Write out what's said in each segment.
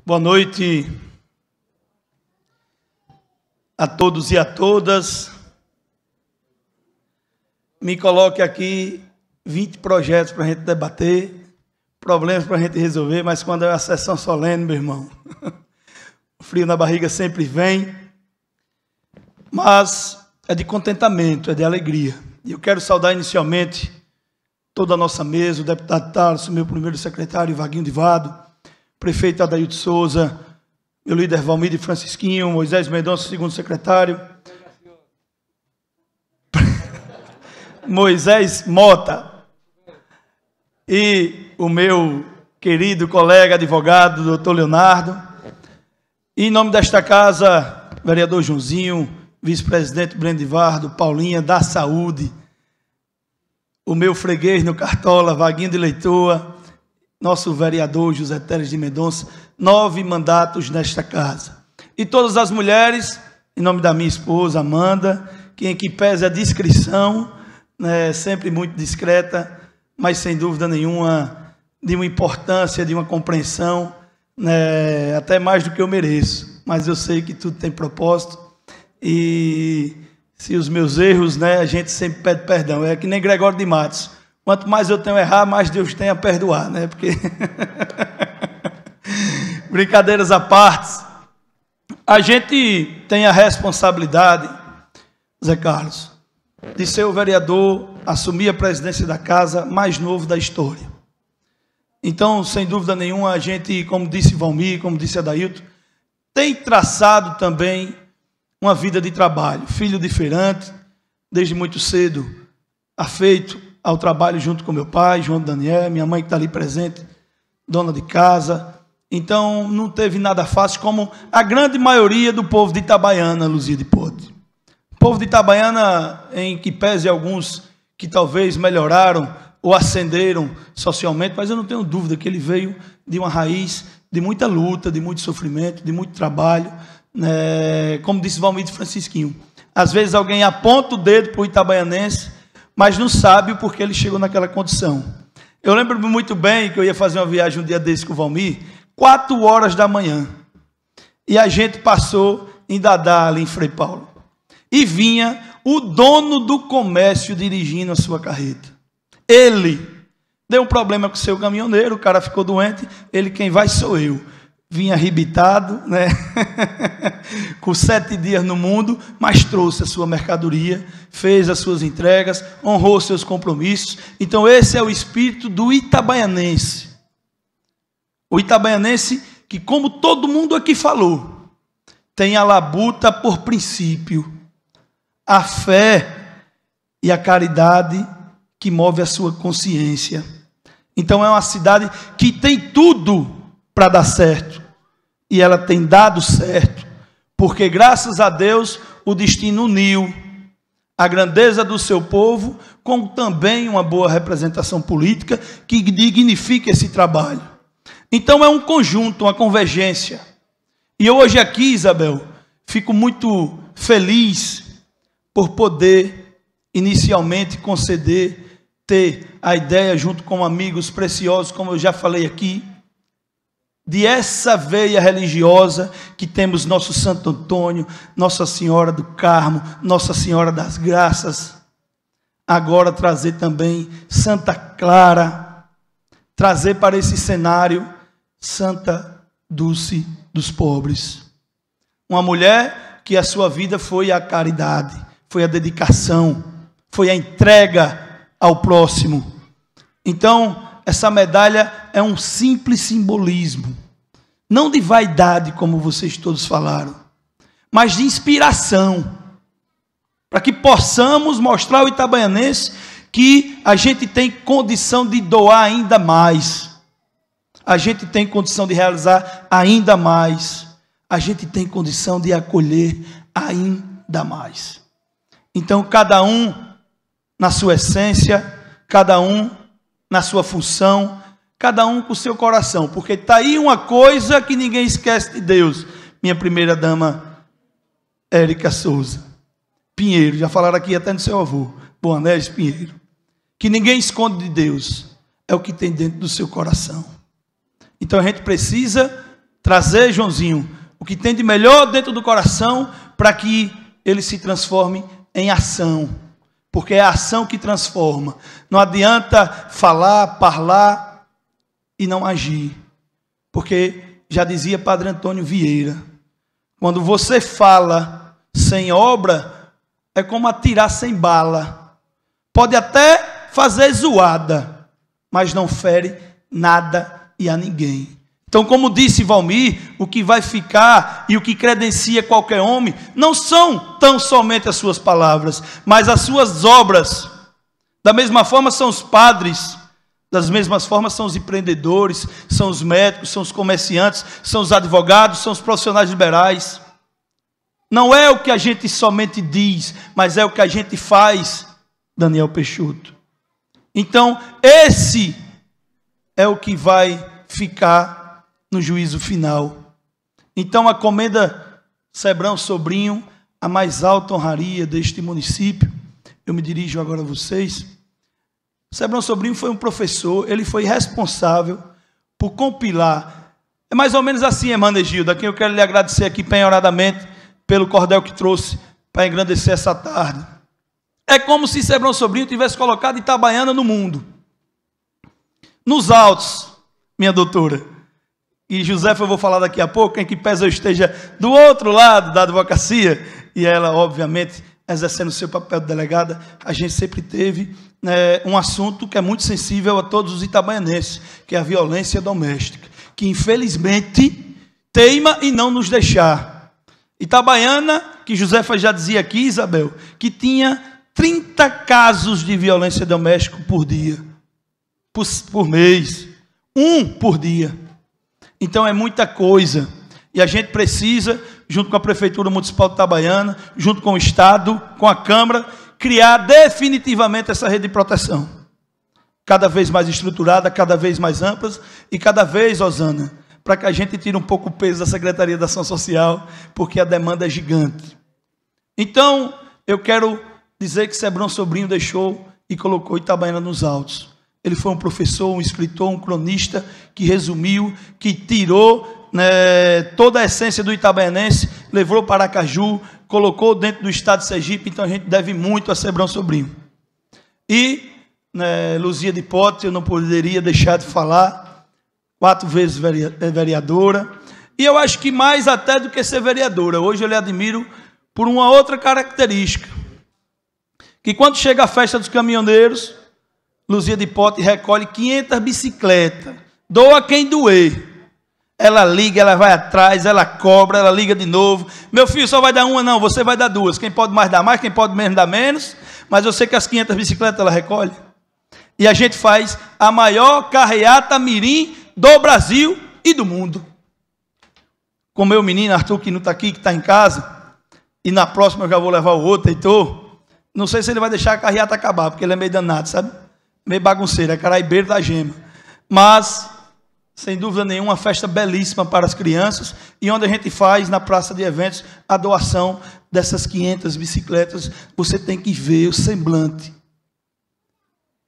Boa noite a todos e a todas. Me coloque aqui 20 projetos para a gente debater, problemas para a gente resolver, mas quando é uma sessão solene, meu irmão, o frio na barriga sempre vem, mas é de contentamento, é de alegria. E eu quero saudar inicialmente toda a nossa mesa, o deputado Tarso, meu primeiro secretário, Vaguinho de Vado, prefeito Adailto Souza, meu líder Valmir de Francisquinho, Moisés Mendonça, segundo secretário, Moisés Mota, e o meu querido colega advogado, doutor Leonardo, e em nome desta casa, vereador Joãozinho, vice-presidente Breno Divardo, Paulinha da Saúde, o meu freguês no Cartola, Vaguinho de Leitoa, nosso vereador José Teles de Mendonça, 9 mandatos nesta casa. E todas as mulheres, em nome da minha esposa, Amanda, que pese a discrição, né, sempre muito discreta, mas sem dúvida nenhuma, de uma importância, de uma compreensão, né, até mais do que eu mereço. Mas eu sei que tudo tem propósito, e se os meus erros, né, a gente sempre pede perdão. É que nem Gregório de Matos. Quanto mais eu tenho a errar, mais Deus tem a perdoar, né? Porque brincadeiras à parte, a gente tem a responsabilidade, Zé Carlos, de ser o vereador, assumir a presidência da casa mais novo da história. Então, sem dúvida nenhuma, a gente, como disse Valmir, como disse Adailto, tem traçado também uma vida de trabalho. Filho de feirante, desde muito cedo, afeito ao trabalho junto com meu pai, João Daniel, minha mãe que está ali presente, dona de casa. Então, não teve nada fácil, como a grande maioria do povo de Itabaiana, Luzia de Pote. O povo de Itabaiana, em que pese alguns que talvez melhoraram ou ascenderam socialmente, mas eu não tenho dúvida que ele veio de uma raiz de muita luta, de muito sofrimento, de muito trabalho, né? Como disse Valmir de Francisquinho. Às vezes alguém aponta o dedo para o itabaianense, mas não sabe o porquê ele chegou naquela condição. Eu lembro muito bem que eu ia fazer uma viagem um dia desse com o Valmir, 4 horas da manhã, e a gente passou em Dadá, ali em Frei Paulo, e vinha o dono do comércio dirigindo a sua carreta. Ele deu um problema com o seu caminhoneiro, o cara ficou doente, ele, quem vai sou eu. Vinha arrebitado, né? Com 7 dias no mundo, mas trouxe a sua mercadoria, fez as suas entregas, honrou seus compromissos. Então esse é o espírito do itabaianense. O itabaianense que, como todo mundo aqui falou, tem a labuta por princípio, a fé e a caridade que move a sua consciência. Então é uma cidade que tem tudo para dar certo. E ela tem dado certo, porque graças a Deus o destino uniu a grandeza do seu povo com também uma boa representação política que dignifica esse trabalho. Então é um conjunto, uma convergência. E hoje aqui, Isabel, fico muito feliz por poder inicialmente ter a ideia junto com amigos preciosos, como eu já falei aqui, de essa veia religiosa que temos nosso Santo Antônio, Nossa Senhora do Carmo, Nossa Senhora das Graças, agora trazer também Santa Clara, trazer para esse cenário Santa Dulce dos Pobres. Uma mulher que a sua vida foi a caridade, foi a dedicação, foi a entrega ao próximo. Então, essa medalha é um simples simbolismo, não de vaidade, como vocês todos falaram, mas de inspiração, para que possamos mostrar ao itabaianense que a gente tem condição de doar ainda mais, a gente tem condição de realizar ainda mais, a gente tem condição de acolher ainda mais. Então, cada um na sua essência, cada um na sua função, cada um com o seu coração, porque está aí uma coisa que ninguém esquece de Deus. Minha primeira dama, Érica Souza Pinheiro, já falaram aqui até no seu avô, Boanélis Pinheiro, que ninguém esconde de Deus, é o que tem dentro do seu coração. Então a gente precisa trazer, Joãozinho, o que tem de melhor dentro do coração para que ele se transforme em ação. Porque é a ação que transforma. Não adianta falar e não agir. Porque já dizia Padre Antônio Vieira, quando você fala sem obra, é como atirar sem bala. Pode até fazer zoada, mas não fere nada e a ninguém. Então, como disse Valmir, o que vai ficar e o que credencia qualquer homem não são tão somente as suas palavras, mas as suas obras. Da mesma forma são os padres, das mesmas formas são os empreendedores, são os médicos, são os comerciantes, são os advogados, são os profissionais liberais. Não é o que a gente somente diz, mas é o que a gente faz, Daniel Peixoto. Então, esse é o que vai ficar no juízo final. Então, a comenda Sebrão Sobrinho, a mais alta honraria deste município, eu me dirijo agora a vocês. Sebrão Sobrinho foi um professor, ele foi responsável por compilar. É mais ou menos assim, Hermenegildo, a quem eu quero lhe agradecer aqui penhoradamente pelo cordel que trouxe para engrandecer essa tarde. É como se Sebrão Sobrinho tivesse colocado Itabaiana no mundo. Nos autos, minha doutora. E Josefa, eu vou falar daqui a pouco, em que pese eu esteja do outro lado da advocacia, e ela, obviamente, exercendo o seu papel de delegada, a gente sempre teve um assunto que é muito sensível a todos os itabaianenses, que é a violência doméstica, que infelizmente teima em não nos deixar. Itabaiana, que Josefa já dizia aqui, Isabel, que tinha 30 casos de violência doméstica por dia, por mês, um por dia. Então é muita coisa, e a gente precisa, junto com a Prefeitura Municipal de Itabaiana, junto com o Estado, com a Câmara, criar definitivamente essa rede de proteção, cada vez mais estruturada, cada vez mais ampla, e cada vez, Osana, para que a gente tire um pouco o peso da Secretaria da Ação Social, porque a demanda é gigante. Então, eu quero dizer que Sebrão Sobrinho deixou e colocou Itabaiana nos autos. Ele foi um professor, um escritor, um cronista que resumiu, que tirou toda a essência do itabaianense, levou para Aracaju, colocou dentro do estado de Sergipe. Então a gente deve muito a Sebrão Sobrinho. E Luzia de Pote, eu não poderia deixar de falar, 4 vezes vereadora. E eu acho que mais até do que ser vereadora, hoje eu lhe admiro por uma outra característica, que quando chega a festa dos caminhoneiros, Luzia de Pote recolhe 500 bicicletas, doa quem doer. Ela liga, ela vai atrás, ela cobra, ela liga de novo. Meu filho, só vai dar uma? Não, você vai dar 2. Quem pode mais dar mais, quem pode menos dar menos. Mas eu sei que as 500 bicicletas ela recolhe. E a gente faz a maior carreata mirim do Brasil e do mundo. Com meu menino Arthur, que não está aqui, que está em casa. E na próxima eu já vou levar o outro, Heitor. Não sei se ele vai deixar a carreata acabar, porque ele é meio danado, sabe? Meio bagunceiro, é caraibeiro da gema. Mas, sem dúvida nenhuma, uma festa belíssima para as crianças, e onde a gente faz, na praça de eventos, a doação dessas 500 bicicletas. Você tem que ver o semblante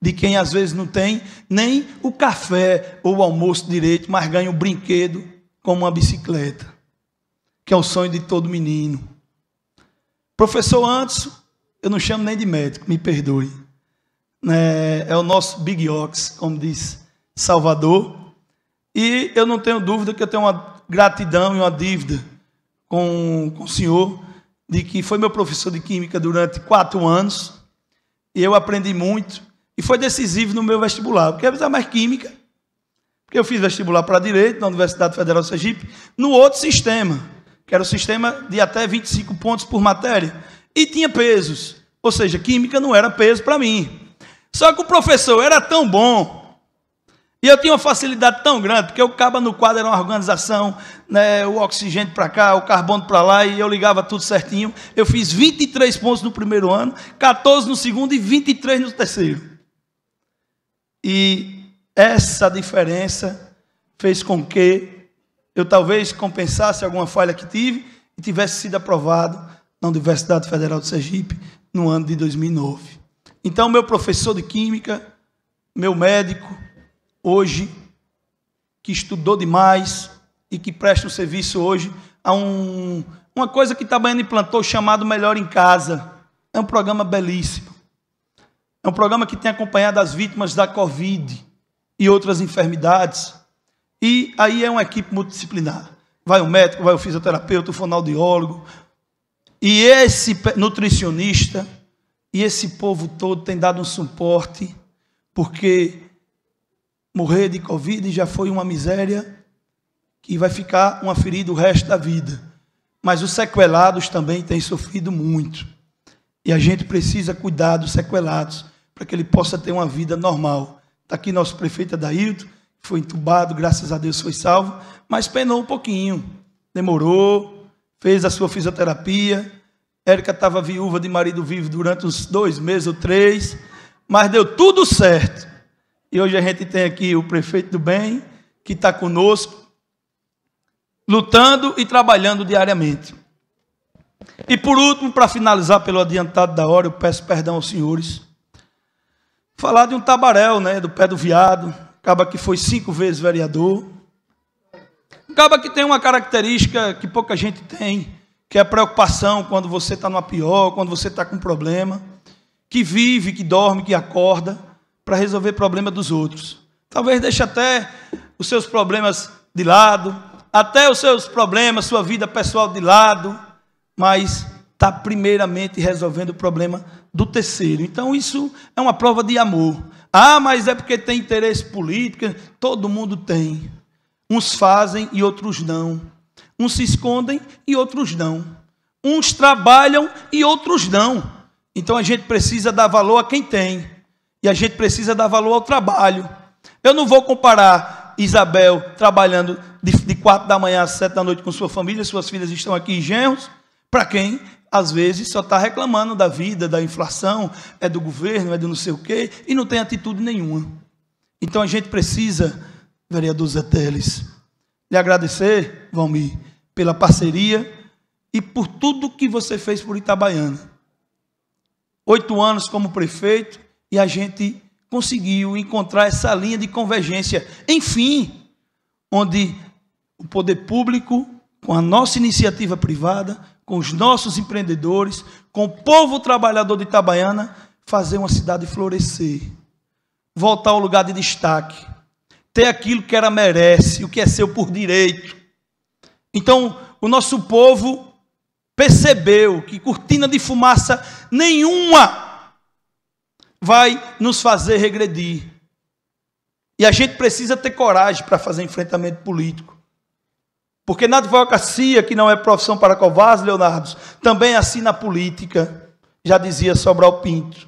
de quem às vezes não tem nem o café ou o almoço direito, mas ganha um brinquedo como uma bicicleta, que é o sonho de todo menino. Professor Anderson, eu não chamo nem de médico, me perdoe. É o nosso Big Ox, como diz Salvador, e eu não tenho dúvida que eu tenho uma gratidão e uma dívida com o senhor, de que foi meu professor de Química durante 4 anos, e eu aprendi muito, e foi decisivo no meu vestibular, porque eu fiz mais Química, porque eu fiz vestibular para Direito na Universidade Federal de Sergipe, no outro sistema, que era o sistema de até 25 pontos por matéria, e tinha pesos, ou seja, Química não era peso para mim. Só que o professor era tão bom, e eu tinha uma facilidade tão grande, porque o cabo no quadro era uma organização, o oxigênio para cá, o carbono para lá, e eu ligava tudo certinho. Eu fiz 23 pontos no primeiro ano, 14 no segundo e 23 no terceiro. E essa diferença fez com que eu talvez compensasse alguma falha que tive e tivesse sido aprovado na Universidade Federal de Sergipe no ano de 2009. Então, meu professor de Química, meu médico, hoje, que estudou demais, e que presta um serviço hoje a uma coisa que Itabaiana implantou chamado Melhor em Casa. É um programa belíssimo. É um programa que tem acompanhado as vítimas da Covid e outras enfermidades. E aí é uma equipe multidisciplinar. Vai o médico, vai o fisioterapeuta, o fonoaudiólogo, e esse nutricionista, e esse povo todo tem dado um suporte, porque morrer de Covid já foi uma miséria que vai ficar uma ferida o resto da vida. Mas os sequelados também têm sofrido muito. E a gente precisa cuidar dos sequelados, para que ele possa ter uma vida normal. Está aqui nosso prefeito Adailton, que foi entubado, graças a Deus foi salvo, mas penou um pouquinho. Demorou, fez a sua fisioterapia. Érica estava viúva de marido vivo durante uns 2 meses ou 3, mas deu tudo certo. E hoje a gente tem aqui o prefeito do bem, que está conosco, lutando e trabalhando diariamente. E por último, para finalizar pelo adiantado da hora, eu peço perdão aos senhores, falar de um tabaréu, né, do pé do viado, acaba que foi 5 vezes vereador, acaba que tem uma característica que pouca gente tem, que é a preocupação quando você está numa pior, quando você está com problema, que vive, que dorme, que acorda, para resolver problema dos outros. Talvez deixe até os seus problemas de lado, até os seus problemas, sua vida pessoal de lado, mas está primeiramente resolvendo o problema do terceiro. Então isso é uma prova de amor. Ah, mas é porque tem interesse político. Todo mundo tem. Uns fazem e outros não. Uns se escondem e outros não. Uns trabalham e outros não. Então a gente precisa dar valor a quem tem. E a gente precisa dar valor ao trabalho. Eu não vou comparar Isabel trabalhando de 4 da manhã às 7 da noite com sua família, suas filhas estão aqui em genros, para quem às vezes só está reclamando da vida, da inflação, é do governo, é do não sei o quê, e não tem atitude nenhuma. Então a gente precisa, vereador Zé Teles, lhe agradecer, Valmir, pela parceria e por tudo que você fez por Itabaiana. 8 anos como prefeito e a gente conseguiu encontrar essa linha de convergência, enfim, onde o poder público, com a nossa iniciativa privada, com os nossos empreendedores, com o povo trabalhador de Itabaiana, fazer uma cidade florescer, voltar ao lugar de destaque, ter aquilo que ela merece, o que é seu por direito. Então, o nosso povo percebeu que cortina de fumaça nenhuma vai nos fazer regredir. E a gente precisa ter coragem para fazer enfrentamento político. Porque na advocacia, que não é profissão para covardes, Leonardo, também é assim na política, já dizia Sobral Pinto.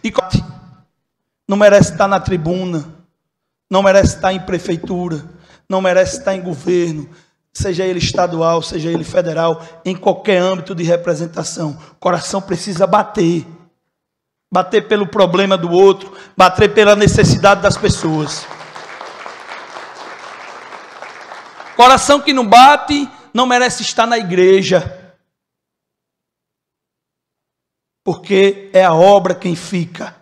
E não merece estar na tribuna, não merece estar em prefeitura, não merece estar em governo, seja ele estadual, seja ele federal, em qualquer âmbito de representação. O coração precisa bater. Bater pelo problema do outro, bater pela necessidade das pessoas. Coração que não bate, não merece estar na igreja. Porque é a obra quem fica,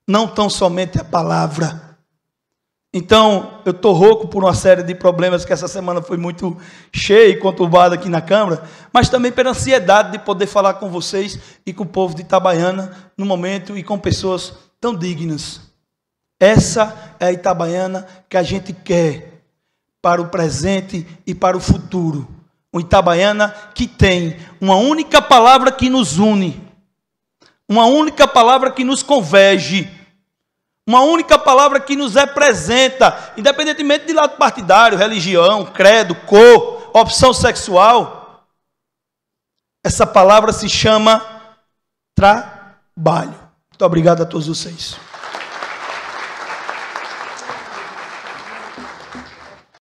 não tão somente a palavra. Então, eu estou rouco por uma série de problemas que essa semana foi muito cheia e conturbada aqui na Câmara, mas também pela ansiedade de poder falar com vocês e com o povo de Itabaiana no momento e com pessoas tão dignas. Essa é a Itabaiana que a gente quer para o presente e para o futuro. Uma Itabaiana que tem uma única palavra que nos une, uma única palavra que nos converge, uma única palavra que nos representa, independentemente de lado partidário, religião, credo, cor, opção sexual. Essa palavra se chama trabalho. Muito obrigado a todos vocês.